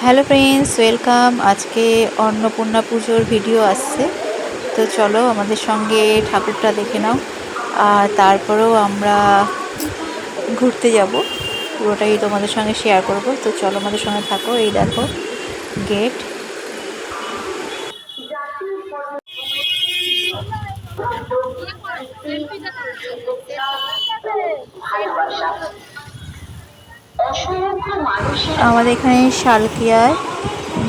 Hello friends, welcome. আজকে অন্নপূর্ণা পুজোর video আসছে, তো চলো আমাদের সঙ্গে ঠাকুরটা দেখে নাও। আর তারপরেও আমরা ঘুরতে যাব, পুরোটাই তোমাদের সঙ্গে শেয়ার করব। তো চলো আমাদের সঙ্গে থাকো। এই দেখো গেট। আমাদের এখানে শালকিয়ায়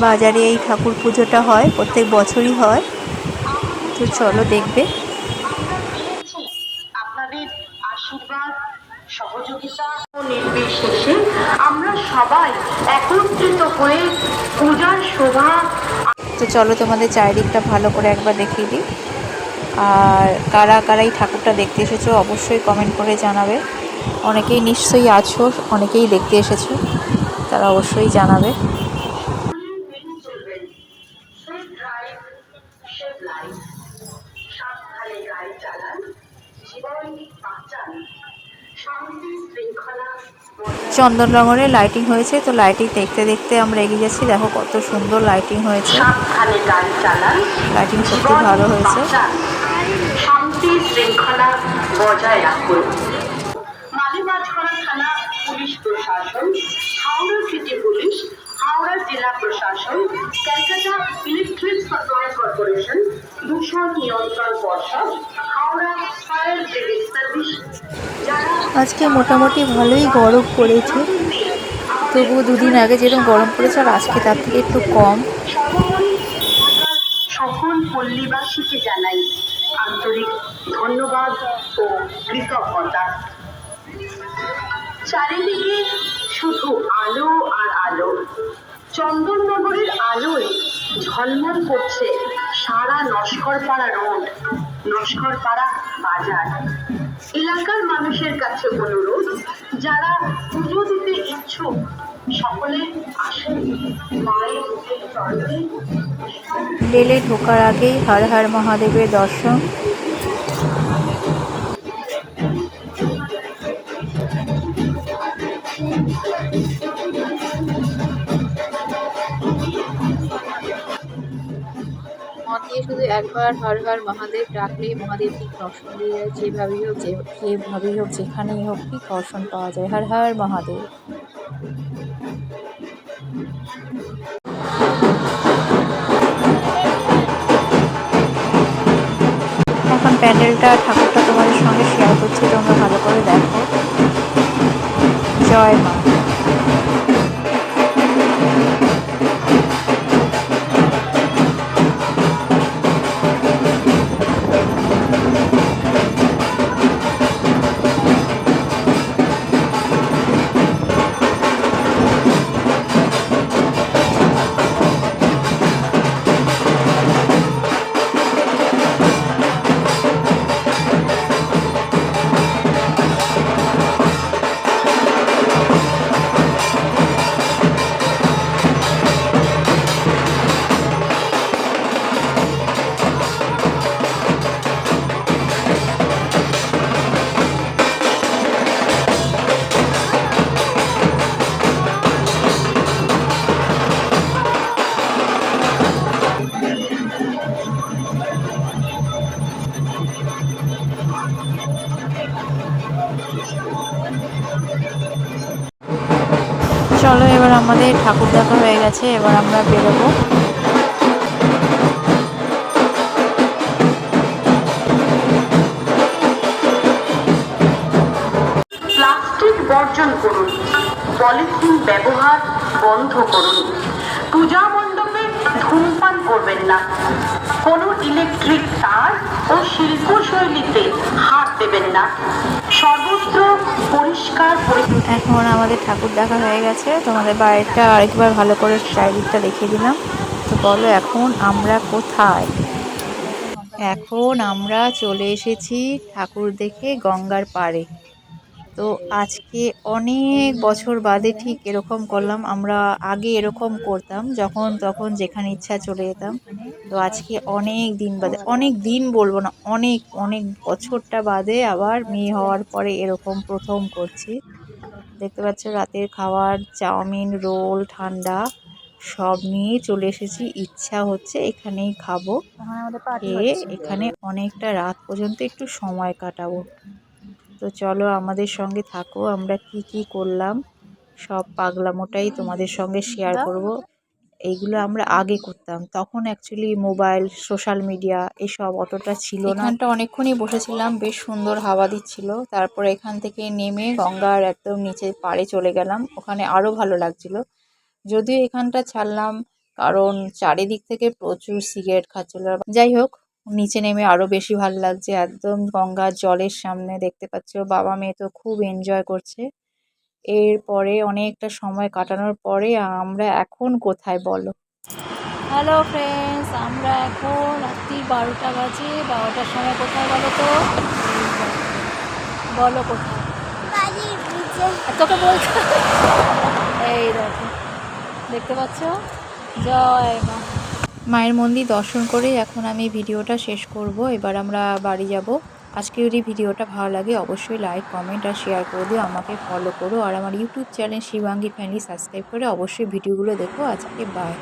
বাজারে এই ঠাকুর পুজোটা হয়, প্রত্যেক বছরই হয়। তো চলো দেখবে। আপনাদের আশীর্বাদ, সহযোগিতা ও নির্বিশেষে আমরা সবাই একত্রিত হয়ে পূজার শোভা। তো চলো তোমাদের চারিদিকটা ভালো করে একবার দেখিয়ে দিই। আর কারা কারাই ঠাকুরটা দেখতে এসেছো অবশ্যই কমেন্ট করে জানাবে। অনেকেই নিশ্চয়ই আছো, অনেকেই দেখতে এসেছো, তারা অবশ্যই জানাবে। চন্দননগরে লাইটিং হয়েছে, তো লাইটিং দেখতে দেখতে আমরা এগিয়ে যাচ্ছি। দেখো কত সুন্দর লাইটিং হয়েছে, লাইটিং সত্যি ভালো হয়েছে। শান্তি শৃঙ্খলা বজায় রাখুন। মালিবাজপাড়া থানা পুলিশ প্রশাসন, হাওড়া সিটি পুলিশ, হাওড়া জেলা প্রশাসন, ক্যালকাটা ইলেকট্রিক সাপ্লাই কর্পোরেশন, দূষণ নিয়ন্ত্রণ পর্ষদ, হাওড়া ফায়ার ব্রিগেড সার্ভিস। আজকে মোটামুটি ভালোই গরম পড়েছে, তবুও দুদিন আগে যেরকম গরম পড়েছে আর আজকে তার থেকে একটু কম। সকল পল্লীবাসীকে জানাই আন্তরিক ধন্যবাদ ও কৃতজ্ঞতা। চারিদিকে শুধু আলো আর আলো। চন্দননগরের আলোয় ঝলমল করছে সারা নস্করপাড়া রোড, নস্করপাড়া বাজার। এলাকার মানুষের কাছে অনুরোধ, যারা পুজো দিতে ইচ্ছুক সকলে আসুন মায়ের চরণে। রেলে ঢোকার আগেই হর হর মহাদেবের দর্শন। মন দিয়ে শুধু একবার হর হর মহাদেব ডাকলেই মহাদেব ঠিক দর্শন দিয়ে যায়। যেভাবেই হোক যেখানেই হোক ঠিক দর্শন পাওয়া যায়। হর হর মহাদেব। এখন প্যান্ডেলটা ঠাকুরটা তোমাদের সঙ্গে শেয়ার করছি, তোমরা ভালো করে দেখো। জয় মা। চলো এবার আমাদের ঠাকুর দেখা হয়ে গেছে, এবার আমরা বেরোবো। প্লাস্টিক বর্জন করুন, পলিথিন ব্যবহার বন্ধ করুন। পূজা মণ্ডপে ধূমপান করবেন না। কোনো ইলেকট্রিক তার ও শিল্পশৈলীতে হাত দেবেন না। সর্বত্র পরিষ্কার। এখন আমাদের ঠাকুর দেখা হয়ে গেছে, তোমাদের বাড়িটা আরেকবার ভালো করে চারিদিকটা দেখিয়ে দিলাম। তো বলো এখন আমরা কোথায়? এখন আমরা চলে এসেছি ঠাকুর দেখে গঙ্গার পাড়ে। তো আজকে অনেক বছর বাদে ঠিক এরকম করলাম। আমরা আগে এরকম করতাম, যখন তখন যেখানে ইচ্ছা চলে যেতাম। তো আজকে অনেক দিন বাদে, অনেক দিন বলবো না, অনেক অনেক বছরটা বাদে আবার মেয়ে হওয়ার পরে এরকম প্রথম করছি। দেখতে পাচ্ছ রাতের খাবার চাউমিন, রোল, ঠান্ডা সব নিয়ে চলে এসেছি। ইচ্ছা হচ্ছে এখানেই খাবো, খেয়ে এখানে অনেকটা রাত পর্যন্ত একটু সময় কাটাবো। তো চলো আমাদের সঙ্গে থাকো, আমরা কি কি করলাম সব পাগলামোটাই তোমাদের সঙ্গে শেয়ার করব। এইগুলো আমরা আগে করতাম, তখন অ্যাকচুয়ালি মোবাইল, সোশ্যাল মিডিয়া এসব অতটা ছিল না। এখানটা অনেকক্ষণই বসেছিলাম, বেশ সুন্দর হাওয়া দিচ্ছিল। তারপরে এখান থেকে নেমে গঙ্গার একদম নিচে পাড়ে চলে গেলাম, ওখানে আরও ভালো লাগছিল। যদিও এখানটা ছাড়লাম কারণ চারিদিক থেকে প্রচুর সিগারেট খাচ্ছিল। যাই হোক, নিচে নেমে আরও বেশি ভালো লাগছে, একদম গঙ্গার জলের সামনে দেখতে পাচ্ছ। বাবা মেয়ে তো খুব এনজয় করছে। এরপরে অনেকটা সময় কাটানোর পরে আমরা এখন কোথায় বলো? হ্যালো ফ্রেন্ডস, আমরা এখন রাত্রি 12টা বাজে। 12টার সময় কোথায় বলো তো? বলো কোথায়? তোকে বলছো। এই দেখো, দেখতে পাচ্ছ? জয় মা। মায়ের মন্দির দর্শন করে এখন আমি ভিডিওটা শেষ করব। এবার আমরা বাড়ি যাব। আজকে যদি ভিডিওটা ভালো লাগে অবশ্যই লাইক, কমেন্ট আর শেয়ার করে দিও। আমাকে ফলো করো আর আমার YouTube channel Shivangi family subscribe করে অবশ্যই ভিডিওগুলো দেখো। আজকে বাই।